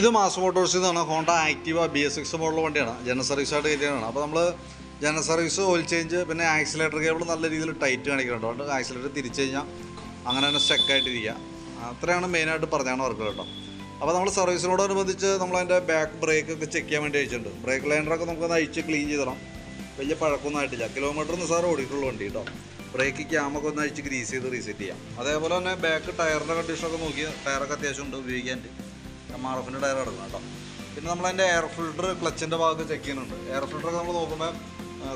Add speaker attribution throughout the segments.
Speaker 1: ഇത് മാസ് മോട്ടോഴ്സിൽ നിന്നാണ് Honda Activa BS6 model വണ്ടിയാണ്. ജനറൽ സർവീസായിട്ട് കയറ്റിയാണ്. അപ്പോൾ നമ്മൾ ജനറൽ സർവീസ്, ഓയിൽ ചേഞ്ച്, പിന്നെ ആക്സിലേറ്റർ കേബിൾ നല്ല രീതിയിൽ ടൈറ്റ് കാണിക്കുന്നുണ്ട്. അതുകൊണ്ട് ആക്സിലേറ്റർ തിരിച്ചു കഴിഞ്ഞാൽ അങ്ങനെ തന്നെ സ്റ്റക്കായിട്ടിരിക്കുക. അത്രയാണ് മെയിനായിട്ട് പറഞ്ഞാണ് വർക്ക് കേട്ടോ. അപ്പോൾ നമ്മൾ സർവീസിനോടനുബന്ധിച്ച് നമ്മളതിൻ്റെ ബാക്ക് ബ്രേക്കൊക്കെ ചെക്ക് ചെയ്യാൻ വേണ്ടി അയച്ചിട്ടുണ്ട്. ബ്രേക്ക് ലൈനറൊക്കെ നമുക്കൊന്ന് അയച്ച് ക്ലീൻ ചെയ്തിടണം. വലിയ പഴക്കമൊന്നും ആയിട്ടില്ല. കിലോമീറ്റർ നിസ്സാരം ഓടിയിട്ടുള്ള വണ്ടി കേട്ടോ. ബ്രേക്ക് ക്യാമൊക്കെ ഒന്ന് അഴിച്ച് ഗ്രീസ് ചെയ്ത് റീസെറ്റ് ചെയ്യാം. അതേപോലെ തന്നെ ബാക്ക് ടയറിൻ്റെ കണ്ടീഷനൊക്കെ നോക്കി, ടയറൊക്കെ അത്യാവശ്യം ഉണ്ട് ഉപയോഗിക്കാൻ. MRF ടയർ എടുക്കണം കേട്ടോ. പിന്നെ നമ്മളതിൻ്റെ എയർ ഫിൽറ്റർ, ക്ലച്ചിൻ്റെ ഭാഗത്ത് ചെക്ക് ചെയ്യുന്നുണ്ട്. എയർ ഫിൽറ്ററൊക്കെ നമ്മൾ നോക്കുമ്പോൾ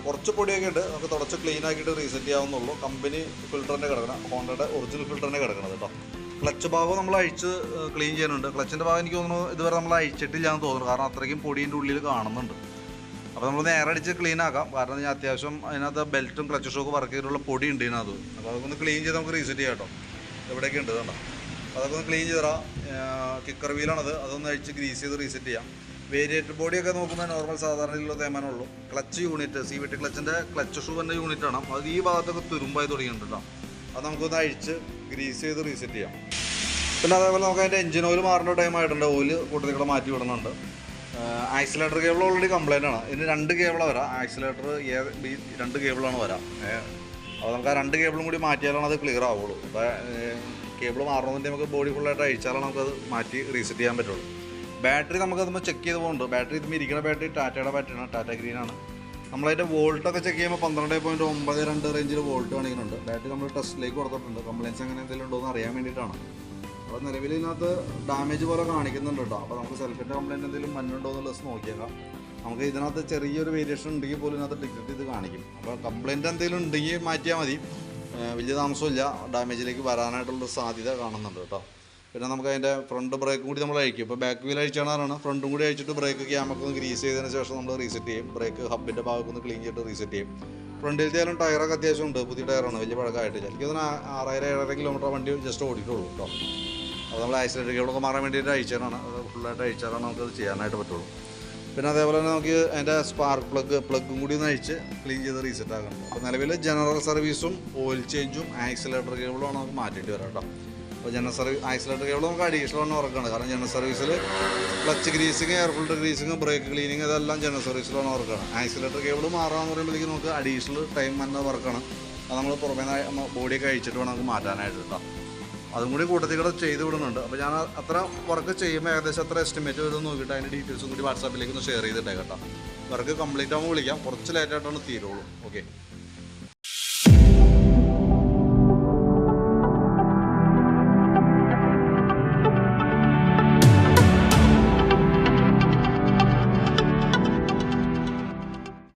Speaker 1: കുറച്ച് പൊടിയൊക്കെ ഉണ്ട്. നമുക്ക് തുടച്ച് ക്ലീൻ ആക്കിയിട്ട് റീസെറ്റ് ചെയ്യാവുന്നുള്ളൂ. കമ്പനി ഫിൽറ്ററിൻ്റെ കിടക്കണം, ഹോണ്ടയുടെ ഒറിജിനൽ ഫിൽറ്ററിൻ്റെ കിടക്കുന്നത് കേട്ടോ. ക്ലച്ച് ഭാഗം നമ്മൾ അഴിച്ച് ക്ലീൻ ചെയ്യുന്നുണ്ട്. ക്ലച്ചിൻ്റെ ഭാഗം എനിക്ക് തോന്നുന്നു ഇതുവരെ നമ്മൾ അഴിച്ചിട്ടില്ലാന്ന് തോന്നുന്നു. കാരണം അത്രയ്ക്കും പൊടിൻ്റെ ഉള്ളിൽ കാണുന്നുണ്ട്. അപ്പോൾ നമ്മൾ നേരെ അടിച്ച് ക്ലീൻ ആക്കാം. കാരണം ഞാൻ അത്യാവശ്യം അതിനകത്ത് ബെൽറ്റും ക്ലച്ച് ഷോക്ക് വർക്ക് ചെയ്തിട്ടുള്ള പൊടി ഉണ്ട് ഇതിനകത്ത്. അപ്പോൾ അതൊക്കെ ഒന്ന് ക്ലീൻ ചെയ്ത് നമുക്ക് റീസെറ്റ് ചെയ്യാം കേട്ടോ. എവിടെയൊക്കെ ഉണ്ട് കേട്ടോ. അതൊക്കെ ഒന്ന് ക്ലീൻ ചെയ്തറാം. കിക്കർ വീലാണത്, അതൊന്ന് അഴിച്ച് ഗ്രീസ് ചെയ്ത് റീസെറ്റ് ചെയ്യാം. വേരിയേറ്റർ ബോഡിയൊക്കെ നോക്കുമ്പോൾ നോർമൽ സാധാരണയിലുള്ള തേമാനുള്ളൂ. ക്ലച്ച് യൂണിറ്റ്, CVT ക്ലച്ചിൻ്റെ ക്ലച്ച് ഷൂ തന്നെ യൂണിറ്റാണ്. അത് ഈ ഭാഗത്തൊക്കെ തുരുമ്പായി തുടങ്ങിയിട്ടുണ്ട് കേട്ടോ. അത് നമുക്കൊന്ന് അഴിച്ച് ഗ്രീസ് ചെയ്ത് റീസെറ്റ് ചെയ്യാം. പിന്നെ അതേപോലെ നമുക്ക് അതിൻ്റെ എഞ്ചിൻ ഓയിൽ മാറേണ്ട ടൈം ആയിട്ടുണ്ട്. ഓയിൽ കൂട്ടത്തിലൂടെ മാറ്റി വിടുന്നുണ്ട്. ആക്സിലേറ്റർ കേബിൾ ഓൾറെഡി കംപ്ലൈൻ്റ് ആണ്. ഇതിന് 2 കേബിളാണ് വരാം. ആക്സിലേറ്റർ B 2 കേബിളാണ് വരാം. അപ്പോൾ നമുക്ക് ആ 2 കേബിളും കൂടി മാറ്റിയാലാണ് അത് ക്ലിയർ ആവുള്ളൂ. അപ്പോൾ കേബിൾ മാറണമെന്നുണ്ടെങ്കിൽ നമുക്ക് ബോഡി ഫുള്ളായിട്ട് അഴിച്ചാലാണ് നമുക്കത് മാറ്റി റീസെറ്റ് ചെയ്യാൻ പറ്റുള്ളൂ. ബാറ്ററി നമുക്കതൊന്ന് ചെക്ക് ചെയ്ത് പോകുന്നുണ്ട്. ബാറ്ററി ഇതുമ്പോൾ ഇരിക്കുന്ന ബാറ്ററി ടാറ്റയുടെ ബാറ്ററിയാണ്, ടാറ്റ ഗ്രീനാണ്. നമ്മളതിൻ്റെ വോൾട്ടൊക്കെ ചെക്ക് ചെയ്യുമ്പോൾ 12.92 റേഞ്ചിൽ വോൾട്ട് കാണിക്കുന്നുണ്ട്. ബാറ്ററി നമ്മൾ ടെസ്റ്റിലേക്ക് കൊടുത്തിട്ടുണ്ട്. കംപ്ലയിൻസ് അങ്ങനെ എന്തെങ്കിലും ഉണ്ടോ എന്ന് അറിയാൻ വേണ്ടിയിട്ടാണ്. അപ്പോൾ നിലവിൽ ഇതിനകത്ത് ഡാമേജ് പോലെ കാണിക്കുന്നുണ്ട് കേട്ടോ. അപ്പോൾ നമുക്ക് സെൽഫിൻ്റെ കംപ്ലയിൻറ്റ് എന്തെങ്കിലും മണ്ണുണ്ടോ എന്നുള്ളത് നോക്കിയേക്കാം. നമുക്ക് ഇതിനകത്ത് ചെറിയൊരു വേരിയേഷൻ ഉണ്ടെങ്കിൽ പോലും ഇതിനകത്ത് ഡിക്റ്റേറ്റ് ഇത് കാണിക്കും. അപ്പോൾ കംപ്ലയിൻറ്റ് എന്തെങ്കിലും ഉണ്ടെങ്കിൽ മാറ്റിയാൽ മതി. വലിയ താമസമില്ല, ഡാമേജിലേക്ക് വരാനായിട്ടുള്ളൊരു സാധ്യത കാണുന്നുണ്ട് കേട്ടോ. പിന്നെ നമുക്ക് അതിൻ്റെ ഫ്രണ്ട് ബ്രേക്കും കൂടി നമ്മൾ അഴിക്കും. ഇപ്പോൾ ബാക്ക് വീൽ അഴിച്ചാണ് ഫ്രണ്ടും കൂടി അഴിച്ചിട്ട് ബ്രേക്ക് ക്യാമൊക്കെ ഒന്ന് ഗ്രീസ് ചെയ്തതിന് ശേഷം നമ്മൾ റീസെറ്റ് ചെയ്യും. ബ്രേക്ക് ഹബിൻ്റെ ഭാഗമൊക്കെ ഒന്ന് ക്ലീൻ ചെയ്തിട്ട് റീസെറ്റ് ചെയ്യും. ഫ്രണ്ടിലത്തെ ആയാലും ടയറൊക്കെ അത്യാവശ്യം ഉണ്ട്. പുതിയ ടയറാണ്, വലിയ പഴക്കമായിട്ടില്ല. എനിക്ക് തോന്നുന്നു 6,000-7,500 കിലോമീറ്റർ വണ്ടി ജസ്റ്റ് ഓടിയിട്ടുള്ളൂ കേട്ടോ. അത് നമ്മൾ ആക്സിലേറ്റർ കേബിളൊക്കെ മാറാൻ വേണ്ടിയിട്ട് അഴിച്ചാലാണ്, അത് ഫുള്ളായിട്ട് അഴിച്ചാലാണ് നമുക്കത് ചെയ്യാനായിട്ട് പറ്റുള്ളൂ. പിന്നെ അതേപോലെ തന്നെ നമുക്ക് അതിൻ്റെ സ്പാർക്ക് പ്ലഗും കൂടി ഒന്ന് അഴിച്ച് ക്ലീൻ ചെയ്ത് റീസെറ്റ് ആക്കണം. അപ്പോൾ നിലവിൽ ജനറൽ സർവീസും ഓയിൽ ചേഞ്ചും ആക്സിലേറ്റർ കേബിളുമാണ് നമുക്ക് മാറ്റേണ്ടി വരാം കേട്ടോ. അപ്പോൾ ആക്സിലേറ്റർ കേബിൾ നമുക്ക് അഡീഷണൽ ആണ് വർക്കാണ്. കാരണം ജനറൽ സർവീസിൽ clutch greasing, air filter greasing, brake cleaning ഇതെല്ലാം ജനറൽ സർവീസിലാണ് വർക്കാണ്. ആക്സിലേറ്റർ കേബിൾ മാറാമെന്ന് പറയുമ്പോഴേക്കും നമുക്ക് അഡീഷണൽ ടൈം വന്ന വർക്കാണ്. അത് നമ്മൾ പുറമേ ബോഡിയൊക്കെ അഴിച്ചിട്ട് വേണം നമുക്ക് മാറ്റാനായിട്ട് കേട്ടോ. അതും കൂടി കൂട്ടത്തിൽ കൂടെ ചെയ്ത് വിടുന്നുണ്ട്. അപ്പോൾ ഞാൻ അത്ര വർക്ക് ചെയ്യുമ്പോൾ ഏകദേശം അത്ര എസ്റ്റിമേറ്റ് വരും നോക്കിയിട്ട് അതിൻ്റെ ഡീറ്റെയിൽസും കൂടി വാട്സാപ്പിലേക്ക് ഒന്ന് ഷെയർ ചെയ്തിട്ടേ കേട്ടോ. വർക്ക് കംപ്ലീറ്റ് ആകുമ്പോൾ വിളിക്കാം. കുറച്ച് ലേറ്റായിട്ടാണ് തീരുള്ളൂ. ഓക്കെ.